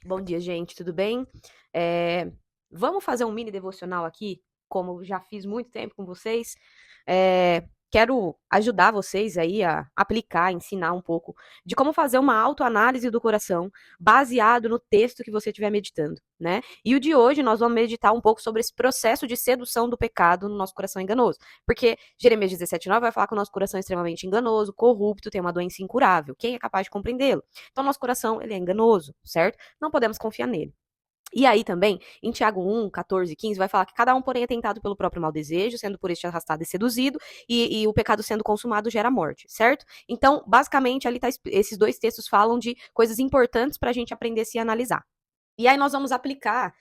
Bom dia, gente, tudo bem? É, Vamos fazer um mini devocional aqui, como já fiz muito tempo com vocês. Quero ajudar vocês aí a aplicar, ensinar um pouco de como fazer uma autoanálise do coração baseado no texto que você estiver meditando, né? E o de hoje nós vamos meditar um pouco sobre esse processo de sedução do pecado no nosso coração enganoso. Porque Jeremias 17:9 vai falar que o nosso coração é extremamente enganoso, corrupto, tem uma doença incurável. Quem é capaz de compreendê-lo? Então, nosso coração, ele é enganoso, certo? Não podemos confiar nele. E aí também, em Tiago 1, 14 e 15, vai falar que cada um, porém, é tentado pelo próprio mau desejo, sendo por este arrastado e seduzido, e o pecado sendo consumado gera morte, certo? Então, basicamente, ali esses dois textos falam de coisas importantes para a gente aprender a se analisar. E aí nós vamos aplicar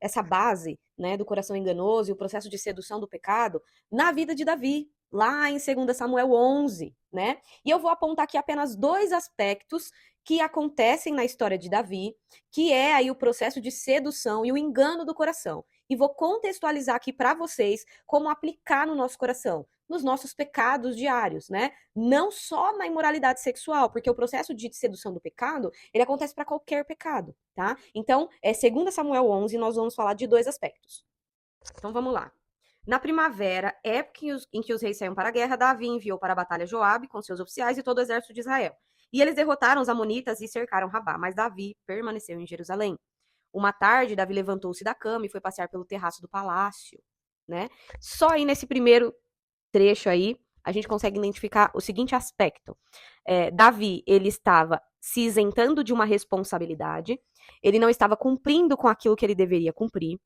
essa base, né, do coração enganoso e o processo de sedução do pecado na vida de Davi, lá em 2 Samuel 11, né? E eu vou apontar aqui apenas dois aspectos que acontecem na história de Davi, que é aí o processo de sedução e o engano do coração. E vou contextualizar aqui para vocês como aplicar no nosso coração, nos nossos pecados diários, né? Não só na imoralidade sexual, porque o processo de sedução do pecado, ele acontece para qualquer pecado, tá? Então, 2 Samuel 11, nós vamos falar de dois aspectos. Então, vamos lá. Na primavera, época em que os reis saíram para a guerra, Davi enviou para a batalha Joabe com seus oficiais e todo o exército de Israel. E eles derrotaram os amonitas e cercaram Rabá, mas Davi permaneceu em Jerusalém. Uma tarde, Davi levantou-se da cama e foi passear pelo terraço do palácio, né? Só aí nesse primeiro trecho aí, a gente consegue identificar o seguinte aspecto. Davi, ele estava se isentando de uma responsabilidade, ele não estava cumprindo com aquilo que ele deveria cumprir,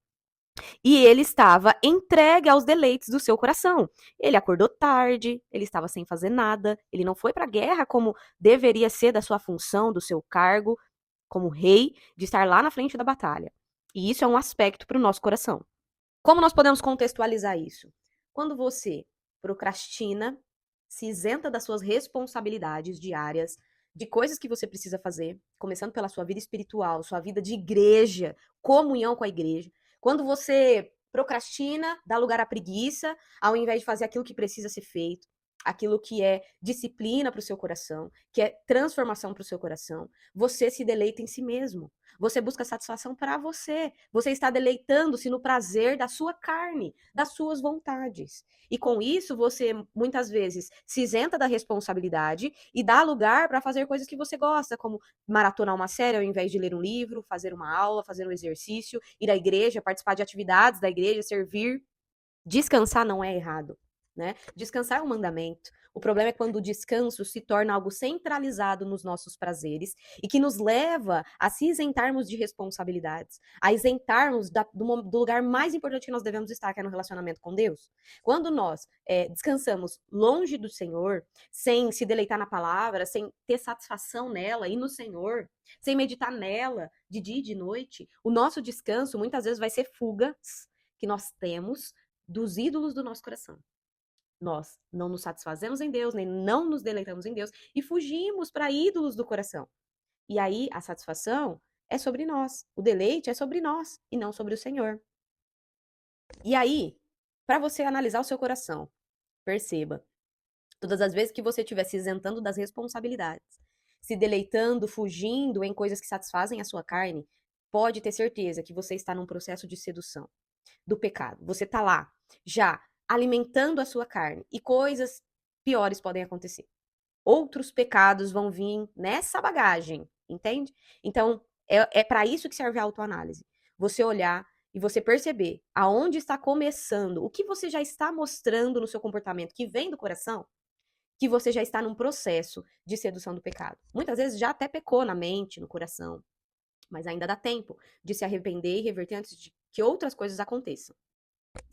e ele estava entregue aos deleites do seu coração. Ele acordou tarde, ele estava sem fazer nada, ele não foi para a guerra como deveria ser da sua função, do seu cargo como rei, de estar lá na frente da batalha. E isso é um aspecto para o nosso coração. Como nós podemos contextualizar isso? Quando você procrastina, se isenta das suas responsabilidades diárias, de coisas que você precisa fazer, começando pela sua vida espiritual, sua vida de igreja, comunhão com a igreja. Quando você procrastina, dá lugar à preguiça, ao invés de fazer aquilo que precisa ser feito, aquilo que é disciplina para o seu coração, que é transformação para o seu coração, você se deleita em si mesmo. Você busca satisfação para você. Você está deleitando-se no prazer da sua carne, das suas vontades. E com isso, você muitas vezes se isenta da responsabilidade e dá lugar para fazer coisas que você gosta, como maratonar uma série ao invés de ler um livro, fazer uma aula, fazer um exercício, ir à igreja, participar de atividades da igreja, servir. Descansar não é errado, né? Descansar é um mandamento. O problema é quando o descanso se torna algo centralizado nos nossos prazeres e que nos leva a se isentarmos de responsabilidades, a isentarmos do lugar mais importante que nós devemos estar, que é no relacionamento com Deus. Quando nós descansamos longe do Senhor, sem se deleitar na palavra, sem ter satisfação nela e no Senhor, sem meditar nela de dia e de noite, o nosso descanso muitas vezes vai ser fugas que nós temos dos ídolos do nosso coração. Nós não nos satisfazemos em Deus, nem não nos deleitamos em Deus e fugimos para ídolos do coração. E aí a satisfação é sobre nós, o deleite é sobre nós e não sobre o Senhor. E aí, para você analisar o seu coração, perceba, todas as vezes que você estiver se isentando das responsabilidades, se deleitando, fugindo em coisas que satisfazem a sua carne, pode ter certeza que você está num processo de sedução do pecado. Você tá lá já alimentando a sua carne e coisas piores podem acontecer. Outros pecados vão vir nessa bagagem, entende? Então, é para isso que serve a autoanálise. Você olhar e você perceber aonde está começando, o que você já está mostrando no seu comportamento que vem do coração, que você já está num processo de sedução do pecado. Muitas vezes já até pecou na mente, no coração, mas ainda dá tempo de se arrepender e reverter antes de que outras coisas aconteçam.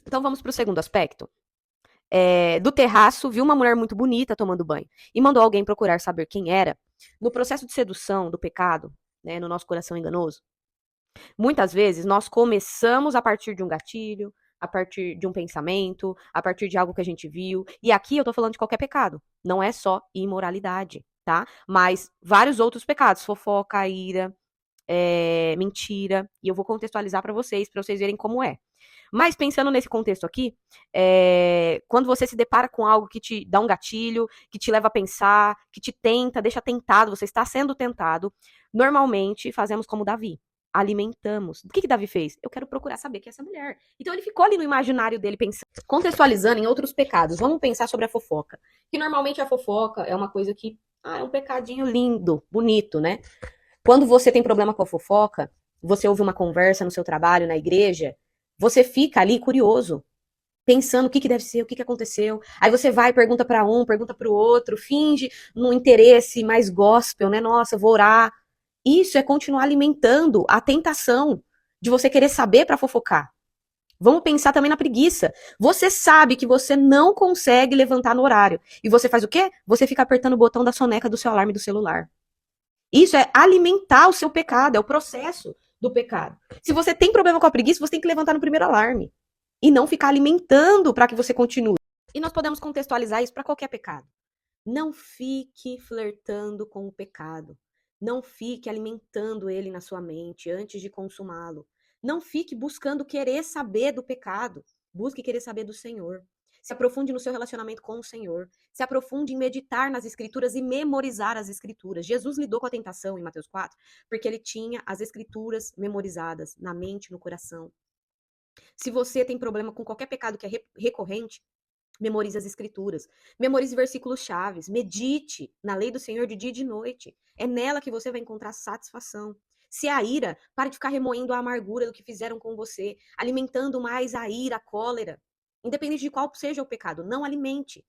Então vamos para o segundo aspecto. Do terraço, viu uma mulher muito bonita tomando banho e mandou alguém procurar saber quem era. No processo de sedução do pecado, né, no nosso coração enganoso, muitas vezes nós começamos a partir de um gatilho, a partir de um pensamento, a partir de algo que a gente viu. E aqui eu tô falando de qualquer pecado, não é só imoralidade, tá? Mas vários outros pecados, fofoca, ira, mentira. E eu vou contextualizar para vocês verem como é. Mas pensando nesse contexto aqui, quando você se depara com algo que te dá um gatilho, que te leva a pensar, que te tenta, deixa tentado, você está sendo tentado, normalmente fazemos como Davi. Alimentamos. O que Davi fez? Eu quero procurar saber quem é essa mulher. Então ele ficou ali no imaginário dele pensando, contextualizando em outros pecados. Vamos pensar sobre a fofoca. Que normalmente a fofoca é uma coisa que é um pecadinho lindo, bonito, né? Quando você tem problema com a fofoca, você ouve uma conversa no seu trabalho, na igreja, você fica ali curioso, pensando o que deve ser, o que aconteceu. Aí você vai, pergunta para um, pergunta para o outro, finge no interesse mais gospel, né? Nossa, vou orar. Isso é continuar alimentando a tentação de você querer saber para fofocar. Vamos pensar também na preguiça. Você sabe que você não consegue levantar no horário. E você faz o quê? Você fica apertando o botão da soneca do seu alarme do celular. Isso é alimentar o seu pecado, é o processo do pecado. Se você tem problema com a preguiça, você tem que levantar no primeiro alarme. E não ficar alimentando para que você continue. E nós podemos contextualizar isso para qualquer pecado. Não fique flertando com o pecado. Não fique alimentando ele na sua mente antes de consumá-lo. Não fique buscando querer saber do pecado. Busque querer saber do Senhor. Se aprofunde no seu relacionamento com o Senhor. Se aprofunde em meditar nas Escrituras e memorizar as Escrituras. Jesus lidou com a tentação em Mateus 4 porque ele tinha as Escrituras memorizadas na mente, no coração. Se você tem problema com qualquer pecado que é recorrente, memorize as escrituras, memorize versículos chaves, medite na lei do Senhor de dia e de noite. É nela que você vai encontrar satisfação. Se a ira, pare de ficar remoendo a amargura do que fizeram com você, alimentando mais a ira, a cólera. Independente de qual seja o pecado, não alimente.